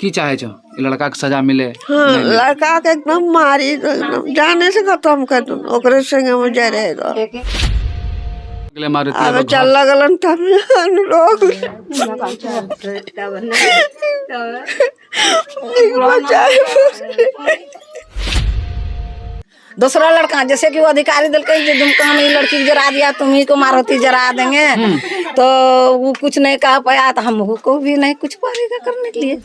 की चाहे छो लड़का के सजा मिले? हाँ, लड़का के एकदम मारी तो एकदम जाने से खत्म कर दूं ओकरे संगे में जा रहेगा। अगले मारुति अब चल लगलन तब लोग दूसरा लड़का जैसे कि वो अधिकारी दल के तुमको हम ये लड़की जरा दिया तुम्ही को मारुति जरा देंगे तो वो कुछ नहीं कह पाया तो हमको भी नहीं कुछ पाएगा करने के लिए।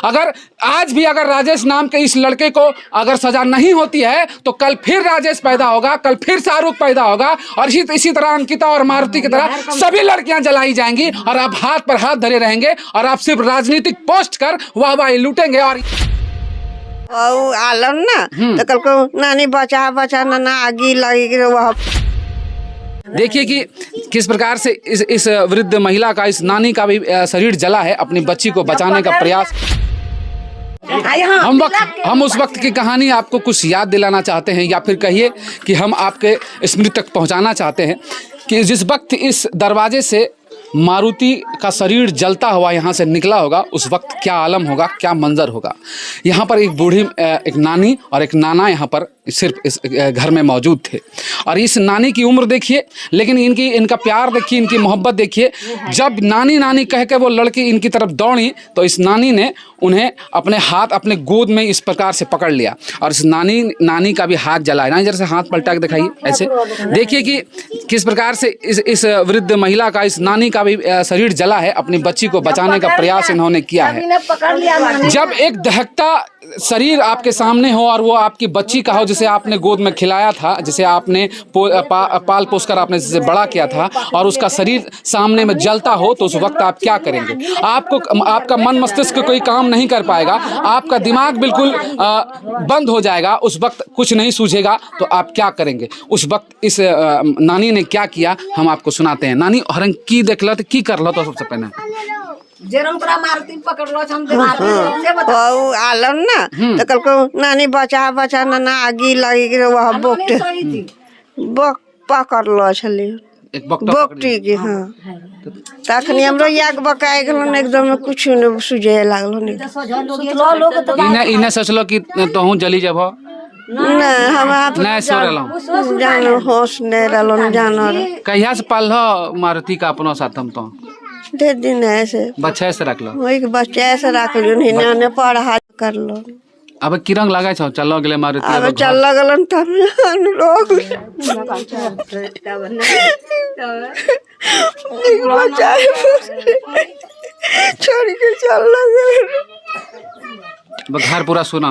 अगर आज भी अगर राजेश नाम के इस लड़के को अगर सजा नहीं होती है तो कल फिर राजेश पैदा होगा, कल फिर शाहरुख पैदा होगा और इसी तरह अंकिता और मारुति की तरह सभी लड़कियां जलाई जाएंगी और आप हाथ पर हाथ धरे रहेंगे और आप सिर्फ राजनीतिक पोस्ट कर वाहवाही लूटेंगे। और आलम ना तो कल को नानी बचा बचा ना आगे लगी वह देखिए कि किस प्रकार से इस वृद्ध महिला का, इस नानी का भी शरीर जला है अपनी बच्ची को बचाने का प्रयास। हम उस वक्त की कहानी आपको कुछ याद दिलाना चाहते हैं या फिर कहिए कि हम आपके स्मृति तक पहुंचाना चाहते हैं कि जिस वक्त इस दरवाजे से मारुति का शरीर जलता हुआ यहाँ से निकला होगा उस वक्त क्या आलम होगा, क्या मंजर होगा। यहाँ पर एक बूढ़ी एक नानी और एक नाना यहाँ पर सिर्फ इस घर में मौजूद थे और इस नानी की उम्र देखिए, लेकिन इनका प्यार देखिए, इनकी मोहब्बत देखिए। जब नानी नानी कह के वो लड़की इनकी तरफ दौड़ी तो इस नानी ने उन्हें अपने हाथ अपने गोद में इस प्रकार से पकड़ लिया और इस नानी का भी हाथ जला है। नानी जरा से हाथ पलटा के दिखाइए, ऐसे देखिए कि किस प्रकार से इस वृद्ध महिला का, इस नानी का भी शरीर जला है अपनी बच्ची को बचाने का प्रयास इन्होंने किया है। जब एक दहकता शरीर आपके सामने हो और वो आपकी बच्ची का हो जिसे आपने गोद में खिलाया था, जिसे आपने पाल पोस कर आपने जिसे बड़ा किया था और उसका शरीर सामने में जलता हो तो उस वक्त आप क्या करेंगे? आपका मन मस्तिष्क कोई काम नहीं कर पाएगा, आपका दिमाग बिल्कुल बंद हो जाएगा, उस वक्त कुछ नहीं सूझेगा। तो आप क्या करेंगे? उस वक्त इस नानी ने क्या किया हम आपको सुनाते हैं। नानी हरंग की देखल तो की करल तो सबसे पहले आलम ना तो कल को नानी बचा बचा ना आगे लगी वह बक पकड़ लो छली बोकटी के। हाँ तखनी हमरो याग बकाए गलो एकदम कुछ न सुझे लागलो इने सोचलो कि तोहू जली जब ना हम नहीं सो रहलो जानो होश नहीं रहलो जानो। कहिया से पाल मारुति का अपनो साथ हम तो दे दिन ऐसे बच्चे से रख लो, वही बच्चे से रख लो ने पढ़ा कर लो। अब की रंग लगा छो चलो गेले मारुति अब चल लगलन तब लोग छोड़ के चल लगलन घर पूरा सुना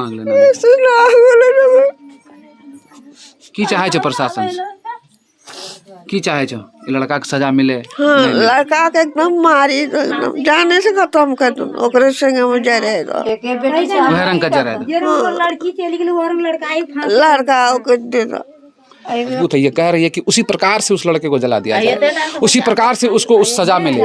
की चाहे छो प्रशासन की चाहे छो लड़का के सजा मिले? हाँ, लड़का के एकदम मारी तो एकदम जाने से खत्म कर दूं ओकरे संगे में जा रहेगा। वह रंग का जरा लड़का ओके दे दो। मजबूत है, ये कह रही है कि उसी प्रकार से उस लड़के को जला दिया जाए, उसी प्रकार से उसको उस सजा मिले।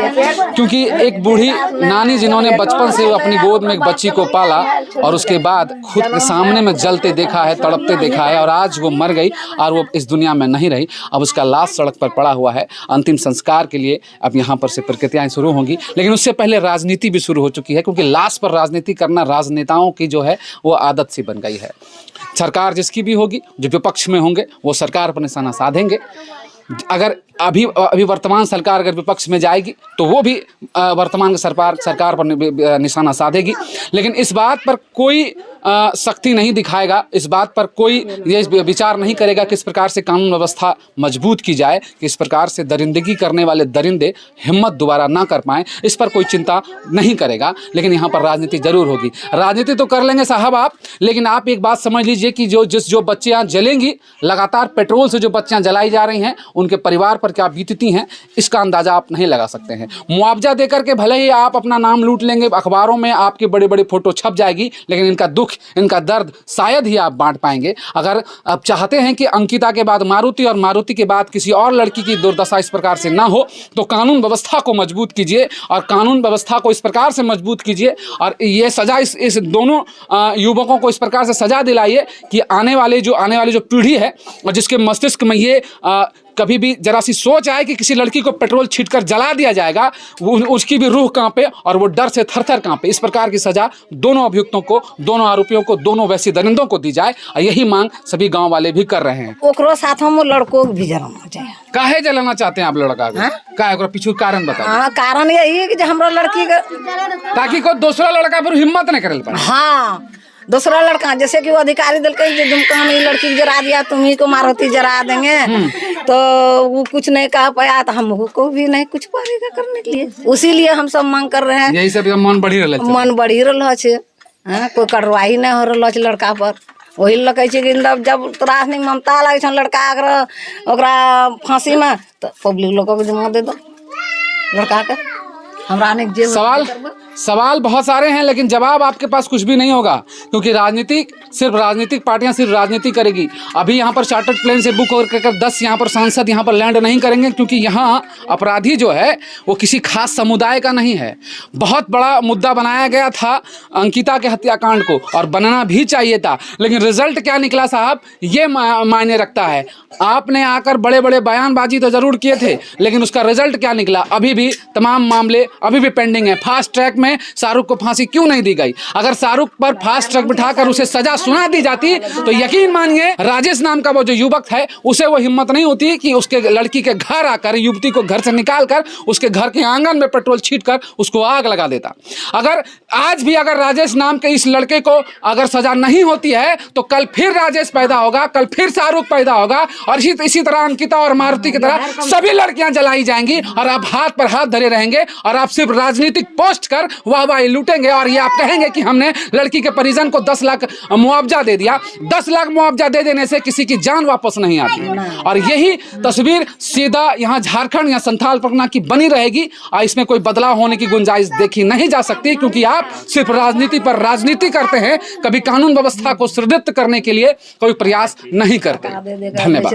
क्योंकि एक बूढ़ी नानी जिन्होंने बचपन से अपनी गोद में एक बच्ची को पाला और उसके बाद खुद के सामने में जलते देखा है, तड़पते देखा है और आज वो मर गई और वो इस दुनिया में नहीं रही। अब उसका लाश सड़क पर पड़ा हुआ है। अंतिम संस्कार के लिए अब यहाँ पर से प्रक्रियाएं शुरू होंगी, लेकिन उससे पहले राजनीति भी शुरू हो चुकी है क्योंकि लाश पर राजनीति करना राजनेताओं की जो है वो आदत सी बन गई है। सरकार जिसकी भी होगी, जो विपक्ष में होंगे वो सरकार पर निशाना साधेंगे। अगर अभी वर्तमान सरकार अगर विपक्ष में जाएगी तो वो भी वर्तमान सरकार पर निशाना साधेगी। लेकिन इस बात पर कोई सख्ती नहीं दिखाएगा, इस बात पर कोई ये विचार नहीं करेगा किस प्रकार से कानून व्यवस्था मजबूत की जाए, किस प्रकार से दरिंदगी करने वाले दरिंदे हिम्मत दोबारा ना कर पाएँ, इस पर कोई चिंता नहीं करेगा। लेकिन यहाँ पर राजनीति जरूर होगी। राजनीति तो कर लेंगे साहब आप, लेकिन आप एक बात समझ लीजिए कि जो बच्चियाँ जलेंगी, लगातार पेट्रोल से जो बच्चियाँ जलाई जा रही हैं, उनके परिवार पर क्या बीतती हैं इसका अंदाजा आप नहीं लगा सकते हैं। मुआवजा देकर के भले ही आप अपना नाम लूट लेंगे, अखबारों में आपकी बड़ी बड़ी फोटो छप जाएगी, लेकिन इनका दुख, इनका दर्द शायद ही आप बांट पाएंगे। अगर आप चाहते हैं कि अंकिता के बाद मारुति और मारुति के बाद किसी और लड़की की दुर्दशा इस प्रकार से ना हो, तो कानून व्यवस्था को मजबूत कीजिए और कानून व्यवस्था को इस प्रकार से मजबूत कीजिए और ये सजा इस दोनों युवकों को इस प्रकार से सजा दिलाइए कि आने वाली जो पीढ़ी है और जिसके मस्तिष्क में ये कभी भी जरा सी सोच आए कि किसी लड़की को पेट्रोल छींटकर जला दिया जाएगा, उसकी भी रूह कांपे और वो डर से थर-थर कांपे। इस प्रकार की सजा दोनों अभियुक्तों को, दोनों आरोपियों को, दोनों वैसी दरिंदों को दी जाए, और यही मांग सभी गांव वाले भी कर रहे हैं। ओकरो साथ में लड़कों को भी जलाना चाहिए। काहे जलाना चाहते हैं आप लड़का को? काहे? ओकरा पीछे कारण बताओ। हाँ, कारण यही है कि जो हमरा लड़की का, ताकि कोई दूसरा लड़का पर हिम्मत नहीं करे पाए। हाँ, दूसरा लड़का, जैसे कि वो अधिकारी दल कही जो तुमको हम ये लड़की को जरा दिया, तुम्ही को मारुति जरा देंगे, तो वो कुछ नहीं कह पाया, तो हमको भी नहीं कुछ पाएगा करने के लिए। उसी लिए हम सब मांग कर रहे हैं। यही सब मन बढ़ी रहा है। मन बढ़ी रहा है, कोई कार्रवाई नहीं हो रहा है लड़का पर। वही लोग कहे कि जब राजनीतिक ममता लगे छन लड़का अगर ओकरा फांसी में, तो पब्लिक लोगों को जिम्मा दे दो लड़का के। हमरा ने जे सवाल बहुत सारे हैं, लेकिन जवाब आपके पास कुछ भी नहीं होगा, क्योंकि राजनीतिक पार्टियां सिर्फ राजनीति करेगी। अभी यहाँ पर चार्टर्ड प्लेन से बुक होकर 10 यहाँ पर सांसद यहाँ पर लैंड नहीं करेंगे, क्योंकि यहाँ अपराधी जो है वो किसी खास समुदाय का नहीं है। बहुत बड़ा मुद्दा बनाया गया था अंकिता के हत्याकांड को, और बनना भी चाहिए था, लेकिन रिजल्ट क्या निकला साहब, ये मायने रखता है। आपने आकर बड़े बड़े बयानबाजी तो जरूर किए थे, लेकिन उसका रिजल्ट क्या निकला? अभी भी तमाम मामले अभी भी पेंडिंग है। फास्ट ट्रैक में शाहरुख को फांसी क्यों नहीं दी गई? अगर शाहरुख पर फास्ट ट्रैक बिठाकर उसे सजा सुना दी जाती, तो यकीन मानिए राजेश नाम का वो जो युवक है, उसे वो हिम्मत नहीं होती कि उसके लड़की के घर आकर, युवती को घर से निकालकर उसके घर के आंगन में पेट्रोल छींटकर उसको आग लगा देता। अगर आज भी अगर राजेश नाम के इस लड़के को अगर सजा नहीं होती है, तो कल फिर राजेश पैदा होगा, कल फिर शाहरुख पैदा होगा, और इसी तरह अंकिता और मारुति की तरह सभी लड़कियां जलाई जाएंगी, और आप हाथ पर हाथ धरे रहेंगे, और आप सिर्फ राजनीतिक पोस्ट कर वाहवाही लूटेंगे, और ये आप कहेंगे कि हमने लड़की के परिजन को 10 लाख मुआवजा दे दिया। 10 लाख मुआवजा दे देने से किसी की जान वापस नहीं आती, और यही तस्वीर सीधा यहाँ झारखंड या संथाल परगना की बनी रहेगी, और इसमें कोई बदलाव होने की गुंजाइश देखी नहीं जा सकती, क्योंकि आप सिर्फ राजनीति पर राजनीति करते हैं, कभी कानून व्यवस्था को सुदृढ़ करने के लिए कोई प्रयास नहीं करते। धन्यवाद।